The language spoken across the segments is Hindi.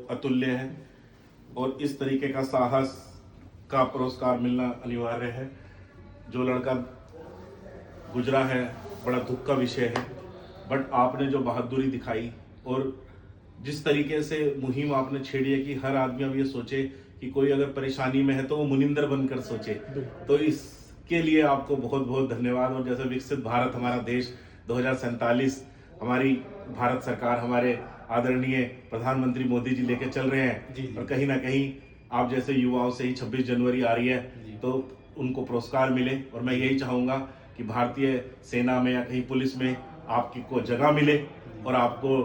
अतुल्य है और इस तरीके का साहस का पुरस्कार मिलना अनिवार्य है। जो लड़का गुजरा है बड़ा दुख का विषय है, बट आपने जो बहादुरी दिखाई और जिस तरीके से मुहिम आपने छेड़ी है कि हर आदमी अब ये सोचे कि कोई अगर परेशानी में है तो वो मुनिंदर बनकर सोचे, तो इसके लिए आपको बहुत बहुत धन्यवाद। और जैसे विकसित भारत हमारा देश 2047 हमारी भारत सरकार, हमारे आदरणीय प्रधानमंत्री मोदी जी लेके चल रहे हैं और कहीं ना कहीं आप जैसे युवाओं से ही 26 जनवरी आ रही है तो उनको पुरस्कार मिले। और मैं यही चाहूँगा कि भारतीय सेना में या कहीं पुलिस में आपकी को जगह मिले और आपको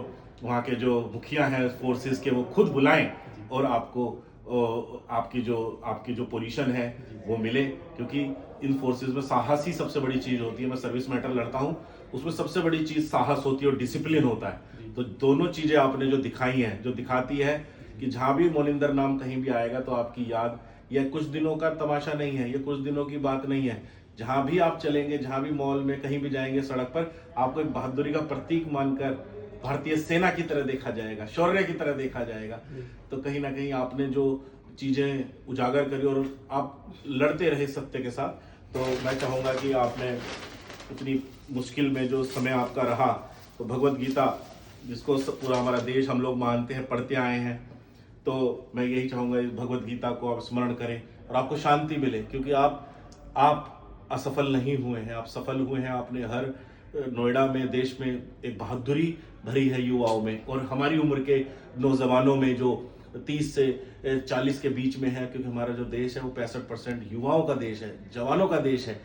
वहाँ के जो मुखिया हैं फोर्सेस के वो खुद बुलाएं और आपको आपकी जो पोजीशन है वो मिले, क्योंकि इन फोर्सेस में साहस ही सबसे बड़ी चीज़ होती है। मैं सर्विस मैटर लड़ता हूँ, उसमें सबसे बड़ी चीज़ साहस होती है और डिसिप्लिन होता है। तो दोनों चीज़ें आपने जो दिखाई हैं, जो दिखाती है कि जहाँ भी मोनिंदर नाम कहीं भी आएगा तो आपकी याद, यह कुछ दिनों का तमाशा नहीं है, ये कुछ दिनों की बात नहीं है। जहाँ भी आप चलेंगे, जहाँ भी मॉल में कहीं भी जाएंगे, सड़क पर आपको एक बहादुरी का प्रतीक मानकर भारतीय सेना की तरह देखा जाएगा, शौर्य की तरह देखा जाएगा। तो कहीं ना कहीं आपने जो चीज़ें उजागर करी और आप लड़ते रहे सत्य के साथ, तो मैं चाहूँगा कि आपने इतनी मुश्किल में जो समय आपका रहा, तो भगवत गीता जिसको पूरा हमारा देश हम लोग मानते हैं, पढ़ते आए हैं, तो मैं यही चाहूँगा इस भगवत गीता को आप स्मरण करें और आपको शांति मिले, क्योंकि आप असफल नहीं हुए हैं, आप सफल हुए हैं। आपने हर नोएडा में, देश में एक बहादुरी भरी है युवाओं में और हमारी उम्र के नौजवानों में जो 30 से 40 के बीच में है, क्योंकि हमारा जो देश है वो 65% युवाओं का देश है, जवानों का देश है।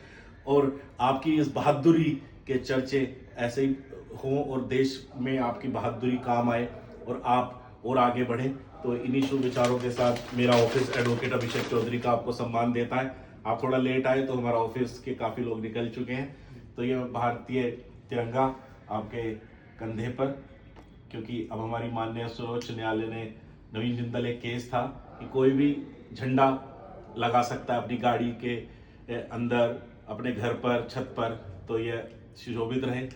और आपकी इस बहादुरी के चर्चे ऐसे ही हों और देश में आपकी बहादुरी काम आए और आप और आगे बढ़ें। तो इन्हीं शुभ विचारों के साथ मेरा ऑफिस एडवोकेट अभिषेक चौधरी का आपको सम्मान देता है। आप थोड़ा लेट आए तो हमारा ऑफिस के काफ़ी लोग निकल चुके हैं। तो ये भारतीय तिरंगा आपके कंधे पर, क्योंकि अब हमारी माननीय सर्वोच्च न्यायालय ने नवीन जिंदल एक केस था कि कोई भी झंडा लगा सकता है अपनी गाड़ी के अंदर, अपने घर पर, छत पर, तो यह सुशोभित रहे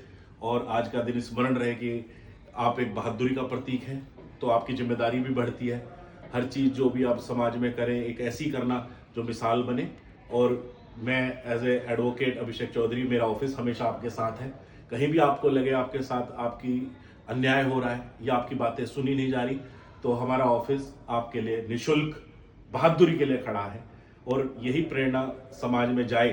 और आज का दिन स्मरण रहे कि आप एक बहादुरी का प्रतीक हैं। तो आपकी जिम्मेदारी भी बढ़ती है, हर चीज़ जो भी आप समाज में करें एक ऐसी करना जो मिसाल बने। और मैं एज ए एडवोकेट अभिषेक चौधरी, मेरा ऑफिस हमेशा आपके साथ है। कहीं भी आपको लगे आपके साथ आपकी अन्याय हो रहा है या आपकी बातें सुनी नहीं जा रही, तो हमारा ऑफिस आपके लिए निःशुल्क बहादुरी के लिए खड़ा है। और यही प्रेरणा समाज में जाए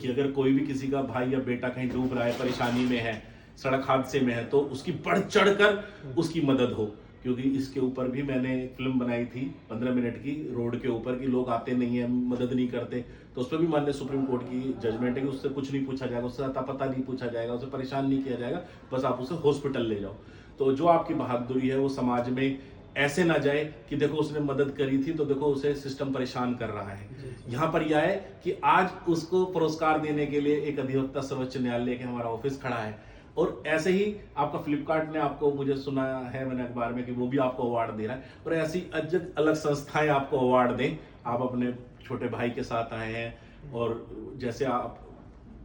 कि अगर कोई भी किसी का भाई या बेटा कहीं डूब रहा है, परेशानी में है, सड़क हादसे में है, तो उसकी बढ़ चढ़ कर उसकी मदद हो। क्योंकि इसके ऊपर भी मैंने फिल्म बनाई थी 15 मिनट की, रोड के ऊपर कि लोग आते नहीं है, मदद नहीं करते, तो उस पर भी माननीय सुप्रीम कोर्ट की जजमेंट है कि उससे कुछ नहीं पूछा जाएगा, उससे अता पता नहीं पूछा जाएगा, उसे परेशान नहीं किया जाएगा, बस आप उसे हॉस्पिटल ले जाओ। तो जो आपकी बहादुरी है वो समाज में ऐसे ना जाए कि देखो उसने मदद करी थी तो देखो उसे सिस्टम परेशान कर रहा है। यहाँ पर यह है कि आज उसको पुरस्कार देने के लिए एक अधिवक्ता सर्वोच्च न्यायालय के हमारा ऑफिस खड़ा है। और ऐसे ही आपका फ्लिपकार्ट ने आपको, मुझे सुना है मैंने अखबार में कि वो भी आपको अवार्ड दे रहा है, और ऐसी अलग संस्थाएं आपको अवार्ड दें। आप अपने छोटे भाई के साथ आए हैं और जैसे आप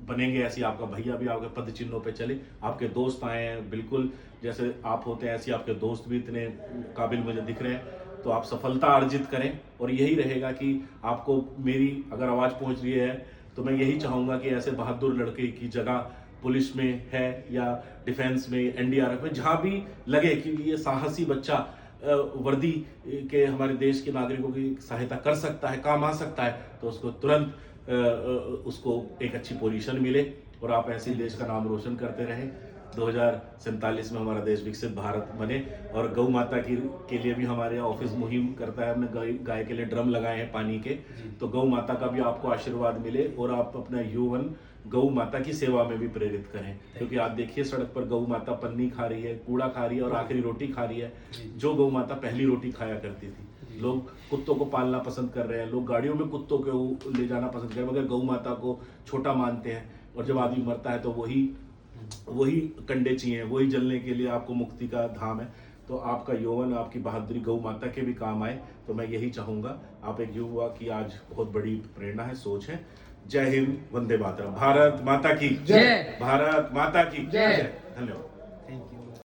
बनेंगे ऐसी आपका भैया भी आपके पद चिन्हों पे चले। आपके दोस्त आए हैं, बिल्कुल जैसे आप होते हैं ऐसे आपके दोस्त भी इतने काबिल मुझे दिख रहे हैं। तो आप सफलता अर्जित करें और यही रहेगा कि आपको मेरी अगर आवाज़ पहुंच रही है तो मैं यही चाहूँगा कि ऐसे बहादुर लड़के की जगह पुलिस में है या डिफेंस में, एनडीआरएफ में, जहाँ भी लगे कि ये साहसी बच्चा वर्दी के हमारे देश के नागरिकों की सहायता कर सकता है, काम आ सकता है, तो उसको तुरंत उसको एक अच्छी पोजीशन मिले और आप ऐसे ही देश का नाम रोशन करते रहें। 2047 में हमारा देश विकसित भारत बने। और गौ माता के लिए भी हमारे ऑफिस मुहिम करता है, हमने गाय के लिए ड्रम लगाए हैं पानी के, तो गौ माता का भी आपको आशीर्वाद मिले और आप अपना यौवन गौ माता की सेवा में भी प्रेरित करें। क्योंकि आप देखिए सड़क पर गौ माता पन्नी खा रही है, कूड़ा खा रही है और आखिरी रोटी खा रही है। जो गौ माता पहली रोटी खाया करती थी। लोग कुत्तों को पालना पसंद कर रहे हैं, लोग गाड़ियों में कुत्तों को ले जाना पसंद कर रहे हैं, मगर गौ माता को छोटा मानते हैं। और जब आदमी मरता है तो वही कंडे चाहिए, वही जलने के लिए आपको मुक्ति का धाम है। तो आपका यौवन, आपकी बहादुरी गौ माता के भी काम आए। तो मैं यही चाहूँगा, आप एक युवा की आज बहुत बड़ी प्रेरणा है, सोच है। जय हिंद, वंदे मातरम, भारत माता की जय, भारत माता की जय। धन्यवाद।